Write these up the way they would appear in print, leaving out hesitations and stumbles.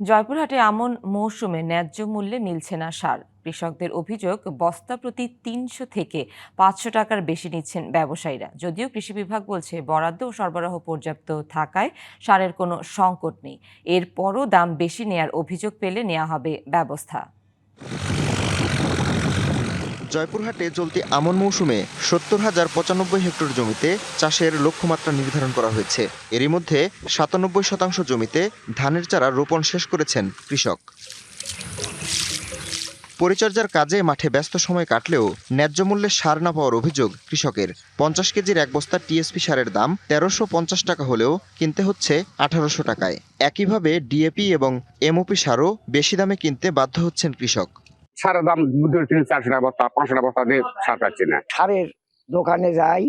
জয়পুরহাটে আমন মৌসুমে ন্যায্য মূল্যে মিলছে না সার। কৃষকদের অভিযোগ, বস্তা প্রতি ৩০০ থেকে ৫০০ টাকার বেশি নিচ্ছেন ব্যবসায়ীরা। যদিও কৃষি বিভাগ বলছে বরাদ্দ ও সরবরাহ পর্যাপ্ত থাকায় সারের কোনো সংকট নেই। এরপরও দাম বেশি নেয়ার অভিযোগ পেলে নেওয়া হবে ব্যবস্থা। জয়পুরহাটে চলতি আমন মৌসুমে ৭০,০৯৫ হেক্টর জমিতে চাষের লক্ষ্যমাত্রা নির্ধারণ করা হয়েছে। এরই মধ্যে ৯৭% জমিতে ধানের চারা রোপণ শেষ করেছেন কৃষক। পরিচর্যার কাজে মাঠে ব্যস্ত সময় কাটলেও ন্যায্য মূল্যে সার না পাওয়ার অভিযোগ কৃষকের। ৫০ কেজির এক বস্তা টিএসপি সারের দাম ১৩৫০ টাকা হলেও কিনতে হচ্ছে ১৮০০ টাকায়। একইভাবে ডিএপি এবং এমওপি সারও বেশি দামে কিনতে বাধ্য হচ্ছেন কৃষক। সারের দাম 400 টাকা বস্তা, 500 টাকা বস্তা দিয়ে সার পাচ্ছি না। সারের দোকানে যাই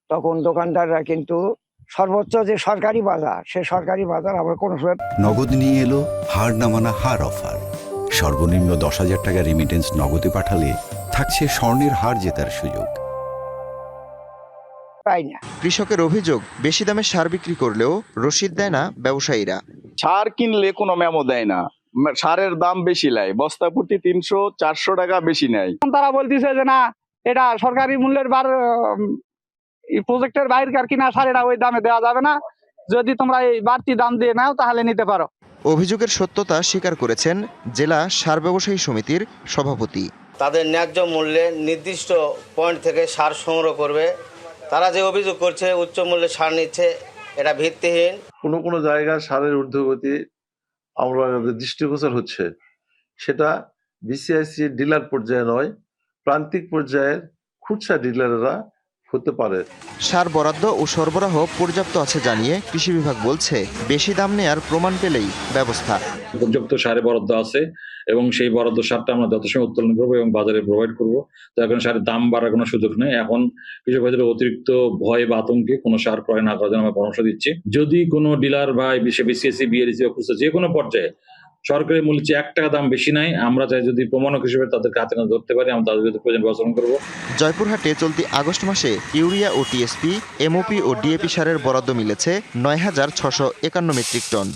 তখন দোকানদাররা কিন্তু সর্বোচ্চ যে সরকারি বাজার, সে সরকারি বাজার আবার কোনো সময় নগদ নিয়ে এলো হার না মানা হার অফার। সর্বনিম্ন ১০,০০০ টাকা রেমিটেন্স নগদে পাঠালে থাকছে স্বর্ণের হার জেতার সুযোগ। পাই না। কৃষকের অভিযোগ, বেশি দামে সার বিক্রি করলেও রসিদ দেয় না ব্যবসায়ীরা। সার কিনলে কোনো মেমো দেয় না, সারের দাম বেশি নেয়, বস্তা প্রতি ৩০০-৪০০ টাকা বেশি নেয়। তারা বলতেছে যে না, এটা সরকারি মূল্যের প্রজেক্টের বাইরের কিনা সার, এটা ওই দামে দেওয়া যাবে না, যদি তোমরা এই বাড়তি দাম দিয়ে নাও তাহলে নিতে পারো। অভিযোগের সত্যতা স্বীকার করেছেন জেলা সার ব্যবসায়ী সমিতির সভাপতি। তাদের ন্যায্য মূল্যে নির্দিষ্ট পয়েন্ট থেকে সার সংগ্রহ করবে। তারা যে অভিযোগ করছে উচ্চ মূল্যে সার নিচ্ছে, এটা ভিত্তিহীন। কোনো জায়গায় সারের ঊর্ধ্বগতি আমরা দৃষ্টিগোচর হচ্ছে, সেটা বিসিআইসি ডিলার পর্যায়ে নয়, প্রান্তিক পর্যায়ের খুচরা ডিলাররা হতে পারে। সার বরাদ্দ ও সরবরাহ পর্যাপ্ত আছে জানিয়ে কৃষি বিভাগ বলছে, বেশি দাম নেয়ার প্রমাণ পেলেই ব্যবস্থা। পর্যাপ্ত সারে বরাদ্দ আছে এবং সেই বরাদ্দ সারটা আমরা যথাসময়ে উত্তোলন করবো এবং বাজারে প্রোভাইড করবো। তার কারণে সারের দাম বাড়ার কোনো সুযোগ নেই। এখন কৃষক ভাইদের অতিরিক্ত ভয় বা আতঙ্কে কোনো সার ক্রয় না করার জন্য আমরা পরামর্শ দিচ্ছি। যদি কোনো ডিলার বা বিসিএসসি, বিএলসি বা খুচরা যে কোনো পর্যায়ে সরকারি মূল্যে ১ টাকা দাম বেশি নাই, আমরা চাই যদি প্রমাণক হিসেবে তাদেরকে হাতে না ধরতে পারি, আমরা তাদের বিরুদ্ধে প্রয়োজন ব্যবস্থা করবো। জয়পুরহাটে চলতি আগস্ট মাসে ইউরিয়া ও টিএসপি, এমওপি ও ডিএপি সারের বরাদ্দ মিলেছে ৯,৬৫১ metric ton.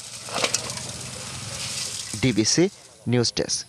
DBC news desk.